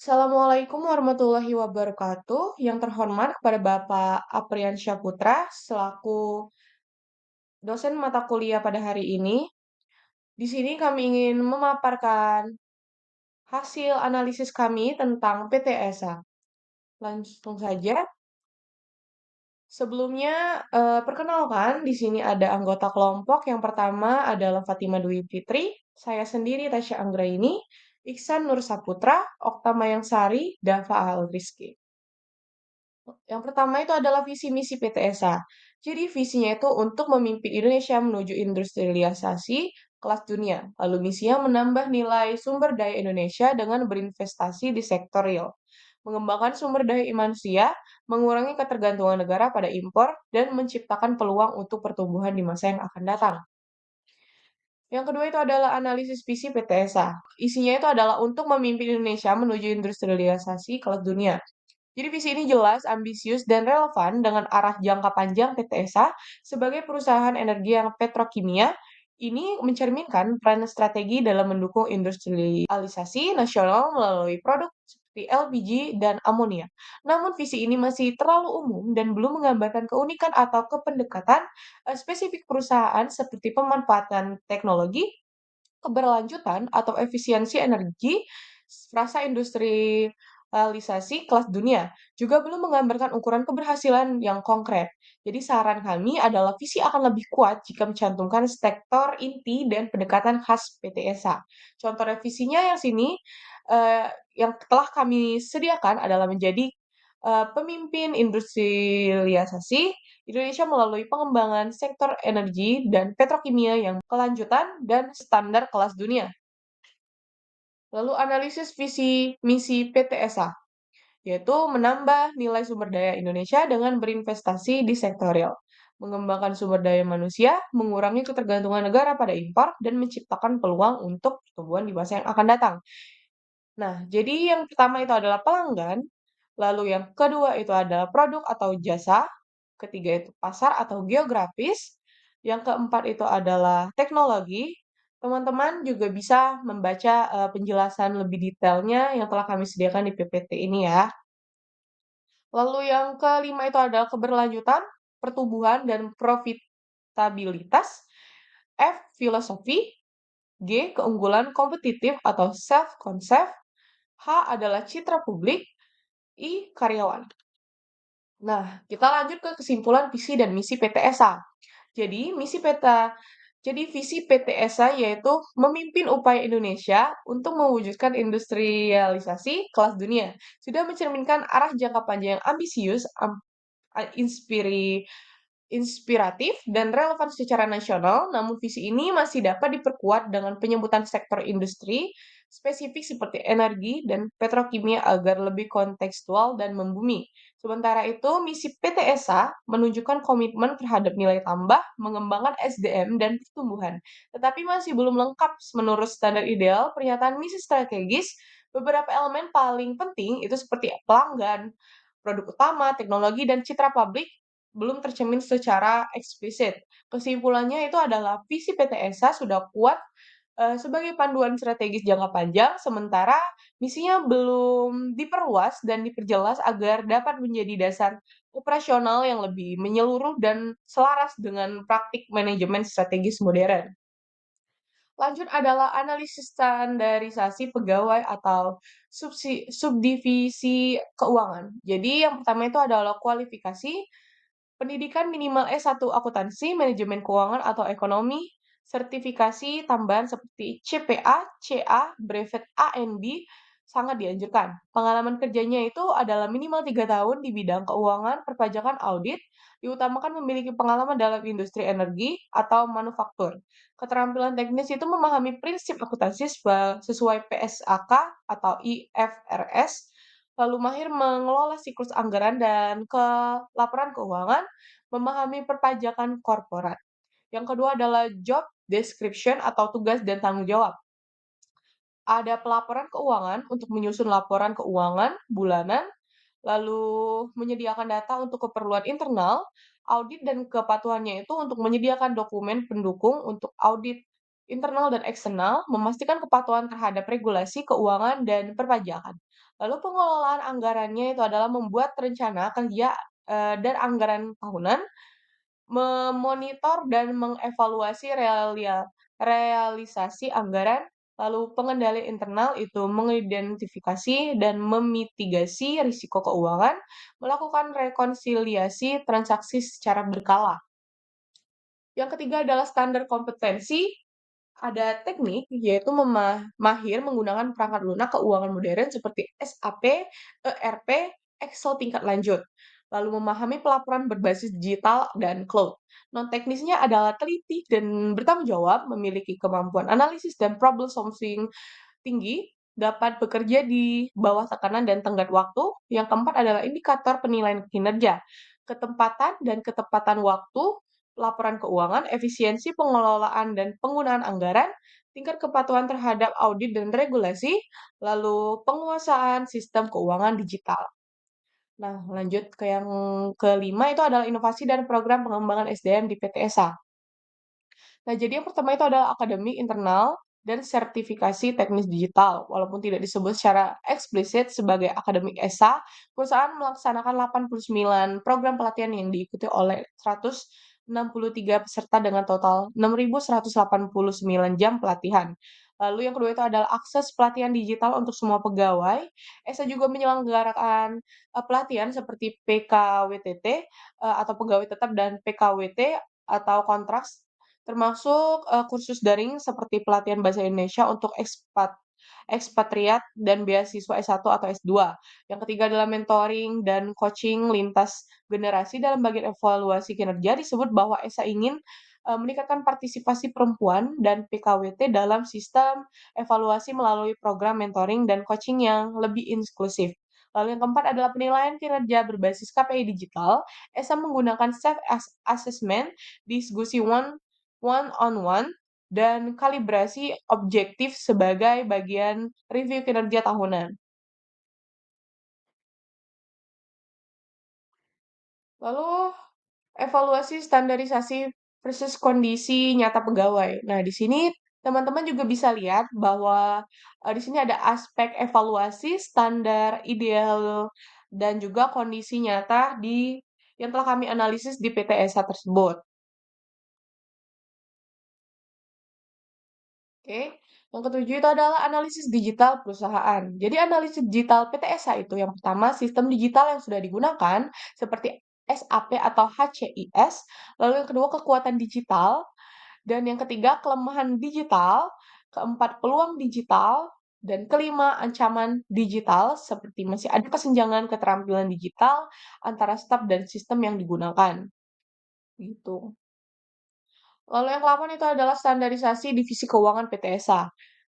Assalamualaikum warahmatullahi wabarakatuh. Yang terhormat kepada Bapak Apriansyah Putra selaku dosen mata kuliah pada hari ini. Di sini kami ingin memaparkan hasil analisis kami tentang PTSA. Langsung saja. Sebelumnya, perkenalkan di sini ada anggota kelompok. Yang pertama adalah Fatima Dwi Fitri, saya sendiri Tasya Anggraini, Iksan Nur Saputra, Okta Mayangsari, Dava Al Rizky. Yang pertama itu adalah visi misi PTSA. Jadi visinya itu untuk memimpin Indonesia menuju industrialisasi kelas dunia. Lalu misinya menambah nilai sumber daya Indonesia dengan berinvestasi di sektor real. Mengembangkan sumber daya manusia, mengurangi ketergantungan negara pada impor, dan menciptakan peluang untuk pertumbuhan di masa yang akan datang. Yang kedua itu adalah analisis visi PTSA. Isinya itu adalah untuk memimpin Indonesia menuju industrialisasi kelas dunia. Jadi visi ini jelas, ambisius, dan relevan dengan arah jangka panjang PTSA sebagai perusahaan energi yang petrokimia. Ini mencerminkan peran strategi dalam mendukung industrialisasi nasional melalui produk seperti LPG dan amonia. Namun visi ini masih terlalu umum dan belum menggambarkan keunikan atau kependekatan spesifik perusahaan seperti pemanfaatan teknologi, keberlanjutan, atau efisiensi energi, frasa industrialisasi kelas dunia, juga belum menggambarkan ukuran keberhasilan yang konkret. Jadi saran kami adalah visi akan lebih kuat jika mencantumkan sektor inti dan pendekatan khas PTSA. Contoh revisinya yang sini, yang telah kami sediakan adalah menjadi pemimpin industrialisasi Indonesia melalui pengembangan sektor energi dan petrokimia yang kelanjutan dan standar kelas dunia. Lalu analisis visi misi PTSA, yaitu menambah nilai sumber daya Indonesia dengan berinvestasi di sektor real, mengembangkan sumber daya manusia, mengurangi ketergantungan negara pada impor, dan menciptakan peluang untuk pertumbuhan di masa yang akan datang. Nah, jadi yang pertama itu adalah pelanggan, lalu yang kedua itu adalah produk atau jasa, ketiga itu pasar atau geografis, yang keempat itu adalah teknologi. Teman-teman juga bisa membaca penjelasan lebih detailnya yang telah kami sediakan di PPT ini ya. Lalu yang kelima itu adalah keberlanjutan, pertumbuhan, dan profitabilitas. F, filosofi. G, keunggulan kompetitif atau self-concept. H adalah citra publik. I, karyawan. Nah, kita lanjut ke kesimpulan visi dan misi PTSA. Jadi, visi PTSA yaitu memimpin upaya Indonesia untuk mewujudkan industrialisasi kelas dunia. Sudah mencerminkan arah jangka panjang yang ambisius, inspiratif, dan relevan secara nasional, namun visi ini masih dapat diperkuat dengan penyebutan sektor industri spesifik seperti energi dan petrokimia agar lebih kontekstual dan membumi. Sementara itu, misi PTSA menunjukkan komitmen terhadap nilai tambah, mengembangkan SDM, dan pertumbuhan. Tetapi masih belum lengkap menurut standar ideal, pernyataan misi strategis, beberapa elemen paling penting itu seperti pelanggan, produk utama, teknologi, dan citra publik belum tercermin secara eksplisit. Kesimpulannya itu adalah visi PTSA sudah kuat sebagai panduan strategis jangka panjang, sementara misinya belum diperluas dan diperjelas agar dapat menjadi dasar operasional yang lebih menyeluruh dan selaras dengan praktik manajemen strategis modern. Lanjut adalah analisis standarisasi pegawai atau subdivisi keuangan. Jadi yang pertama itu adalah kualifikasi, pendidikan minimal S1 akuntansi, manajemen keuangan atau ekonomi, sertifikasi tambahan seperti CPA, CA, brevet ANB sangat dianjurkan. Pengalaman kerjanya itu adalah minimal 3 tahun di bidang keuangan, perpajakan, audit, diutamakan memiliki pengalaman dalam industri energi atau manufaktur. Keterampilan teknis itu memahami prinsip akuntansi sesuai PSAK atau IFRS, lalu mahir mengelola siklus anggaran dan laporan keuangan, memahami perpajakan korporat. Yang kedua adalah job description atau tugas dan tanggung jawab. Ada pelaporan keuangan untuk menyusun laporan keuangan bulanan, lalu menyediakan data untuk keperluan internal, audit dan kepatuhannya itu untuk menyediakan dokumen pendukung untuk audit internal dan eksternal, memastikan kepatuhan terhadap regulasi keuangan dan perpajakan. Lalu pengelolaan anggarannya itu adalah membuat rencana kerja dan anggaran tahunan, memonitor dan mengevaluasi realisasi anggaran, lalu pengendalian internal itu mengidentifikasi dan memitigasi risiko keuangan, melakukan rekonsiliasi transaksi secara berkala. Yang ketiga adalah standar kompetensi. Ada teknik, yaitu mahir menggunakan perangkat lunak keuangan modern seperti SAP, ERP, Excel tingkat lanjut. Lalu memahami pelaporan berbasis digital dan cloud. Non-teknisnya adalah teliti dan bertanggung jawab, memiliki kemampuan analisis dan problem solving tinggi, dapat bekerja di bawah tekanan dan tenggat waktu. Yang keempat adalah indikator penilaian kinerja, ketempatan dan ketepatan waktu, laporan keuangan, efisiensi pengelolaan dan penggunaan anggaran, tingkat kepatuhan terhadap audit dan regulasi, lalu penguasaan sistem keuangan digital. Nah, lanjut ke yang kelima itu adalah inovasi dan program pengembangan SDM di PTSA. Nah, jadi yang pertama itu adalah akademi internal dan sertifikasi teknis digital. Walaupun tidak disebut secara eksplisit sebagai akademik ESA, perusahaan melaksanakan 89 program pelatihan yang diikuti oleh 163 peserta dengan total 6.189 jam pelatihan. Lalu yang kedua itu adalah akses pelatihan digital untuk semua pegawai. ESA juga menyelenggarakan pelatihan seperti PKWTT atau pegawai tetap dan PKWT atau kontrak, termasuk, kursus daring seperti pelatihan bahasa Indonesia untuk ekspatriat dan beasiswa S1 atau S2. Yang ketiga adalah mentoring dan coaching lintas generasi. Dalam bagian evaluasi kinerja disebut bahwa ESA ingin, meningkatkan partisipasi perempuan dan PKWT dalam sistem evaluasi melalui program mentoring dan coaching yang lebih inklusif. Lalu yang keempat adalah penilaian kinerja berbasis KPI digital. ESA menggunakan self assessment, diskusi one-on-one, dan kalibrasi objektif sebagai bagian review kinerja tahunan. Lalu, evaluasi standarisasi versus kondisi nyata pegawai. Nah, di sini teman-teman juga bisa lihat bahwa di sini ada aspek evaluasi standar ideal dan juga kondisi nyata yang telah kami analisis di PTSA tersebut. Oke, yang ketujuh itu adalah analisis digital perusahaan. Jadi analisis digital PTSA itu yang pertama sistem digital yang sudah digunakan seperti SAP atau HCIS, lalu yang kedua kekuatan digital, dan yang ketiga kelemahan digital, keempat peluang digital, dan kelima ancaman digital seperti masih ada kesenjangan keterampilan digital antara staf dan sistem yang digunakan. Gitu. Lalu yang ke-8 itu adalah standarisasi divisi keuangan PTSA.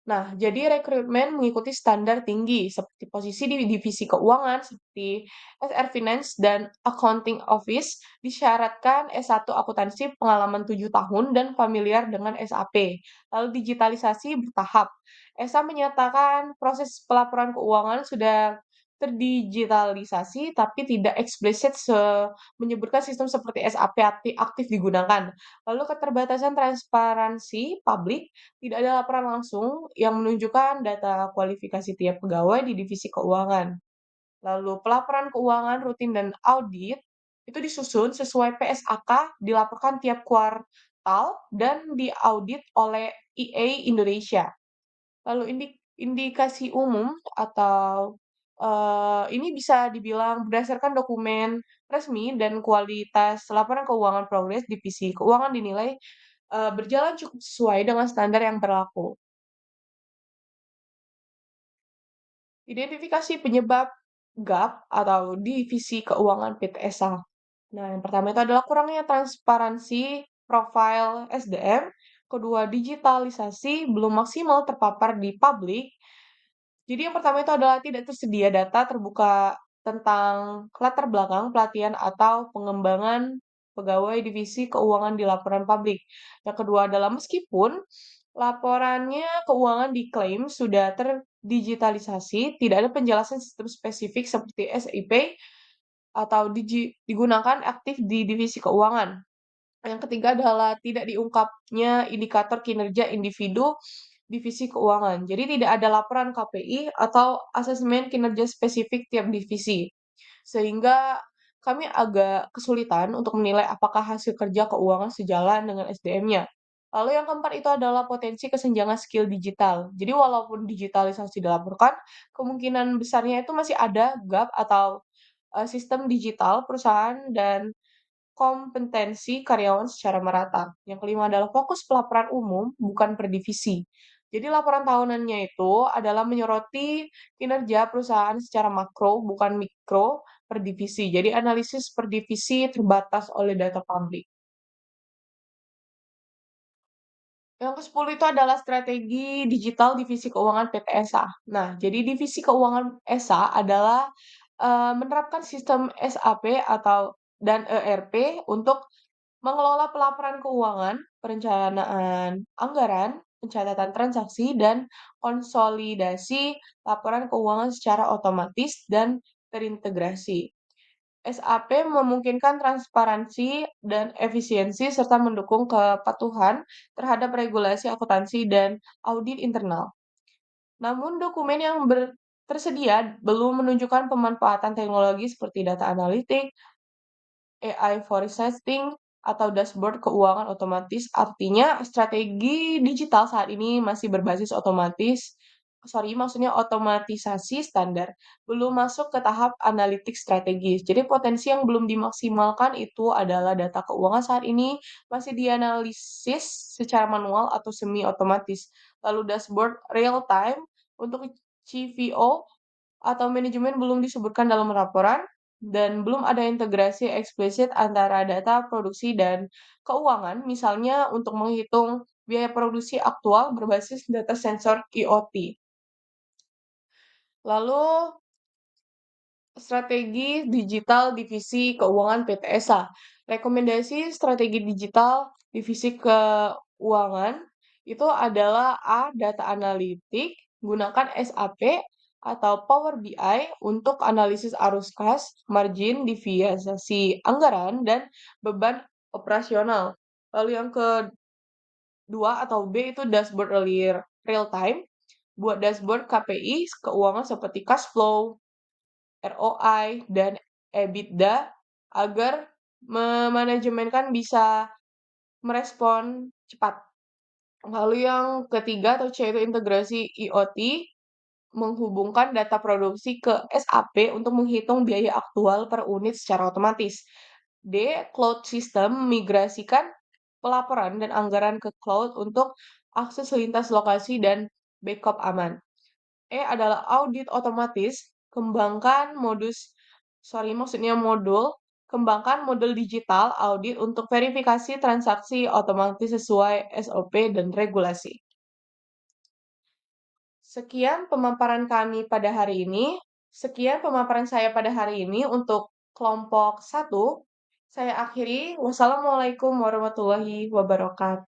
Nah, jadi rekrutmen mengikuti standar tinggi seperti posisi di divisi keuangan seperti SR Finance dan Accounting Office disyaratkan S1 akuntansi pengalaman 7 tahun dan familiar dengan SAP. Lalu digitalisasi bertahap. ESA menyatakan proses pelaporan keuangan sudah terdigitalisasi tapi tidak eksplisit menyebutkan sistem seperti SAP aktif digunakan. Lalu keterbatasan transparansi publik, tidak ada laporan langsung yang menunjukkan data kualifikasi tiap pegawai di divisi keuangan. Lalu pelaporan keuangan rutin dan audit itu disusun sesuai PSAK, dilaporkan tiap kuartal dan diaudit oleh EA Indonesia. Lalu indikasi umum atau ini bisa dibilang berdasarkan dokumen resmi dan kualitas laporan keuangan progres divisi keuangan dinilai berjalan cukup sesuai dengan standar yang berlaku. Identifikasi penyebab gap atau divisi keuangan PTSA. Nah, yang pertama itu adalah kurangnya transparansi profil SDM, kedua digitalisasi belum maksimal terpapar di publik. Jadi yang pertama itu adalah tidak tersedia data terbuka tentang latar belakang pelatihan atau pengembangan pegawai divisi keuangan di laporan publik. Yang kedua adalah meskipun laporannya keuangan diklaim sudah terdigitalisasi, tidak ada penjelasan sistem spesifik seperti SIP atau digunakan aktif di divisi keuangan. Yang ketiga adalah tidak diungkapnya indikator kinerja individu divisi keuangan. Jadi tidak ada laporan KPI atau asesmen kinerja spesifik tiap divisi. Sehingga kami agak kesulitan untuk menilai apakah hasil kerja keuangan sejalan dengan SDM-nya. Lalu yang keempat itu adalah potensi kesenjangan skill digital. Jadi walaupun digitalisasi dilaporkan, kemungkinan besarnya itu masih ada gap atau sistem digital perusahaan dan kompetensi karyawan secara merata. Yang kelima adalah fokus pelaporan umum, bukan per divisi. Jadi laporan tahunannya itu adalah menyoroti kinerja perusahaan secara makro, bukan mikro per divisi. Jadi analisis per divisi terbatas oleh data publik. Yang ke-10 itu adalah strategi digital divisi keuangan PT ESA. Nah, jadi divisi keuangan ESA adalah menerapkan sistem SAP atau dan ERP untuk mengelola pelaporan keuangan, perencanaan anggaran, pencatatan transaksi, dan konsolidasi laporan keuangan secara otomatis dan terintegrasi. SAP memungkinkan transparansi dan efisiensi serta mendukung kepatuhan terhadap regulasi akuntansi dan audit internal. Namun dokumen yang tersedia belum menunjukkan pemanfaatan teknologi seperti data analitik, AI forecasting, atau dashboard keuangan otomatis. Artinya strategi digital saat ini masih berbasis maksudnya otomatisasi standar, belum masuk ke tahap analitik strategis. Jadi potensi yang belum dimaksimalkan itu adalah data keuangan saat ini masih dianalisis secara manual atau semi otomatis. Lalu dashboard real time untuk CVO atau manajemen belum disebutkan dalam laporan, dan belum ada integrasi eksplisit antara data produksi dan keuangan, misalnya untuk menghitung biaya produksi aktual berbasis data sensor IoT. Lalu, strategi digital divisi keuangan PT ESA. Rekomendasi strategi digital divisi keuangan itu adalah A. Data analitik, gunakan SAP atau Power BI untuk analisis arus kas, margin, deviasi anggaran, dan beban operasional. Lalu yang kedua atau B itu dashboard real time, buat dashboard KPI keuangan seperti cash flow, ROI, dan EBITDA agar memanajemenkan bisa merespon cepat. Lalu yang ketiga atau C itu integrasi IoT, menghubungkan data produksi ke SAP untuk menghitung biaya aktual per unit secara otomatis. D. Cloud system, migrasikan pelaporan dan anggaran ke cloud untuk akses lintas lokasi dan backup aman. E adalah audit otomatis, modul, kembangkan model digital audit untuk verifikasi transaksi otomatis sesuai SOP dan regulasi. Sekian pemaparan kami pada hari ini. Sekian pemaparan saya pada hari ini untuk kelompok 1. Saya akhiri. Wassalamualaikum warahmatullahi wabarakatuh.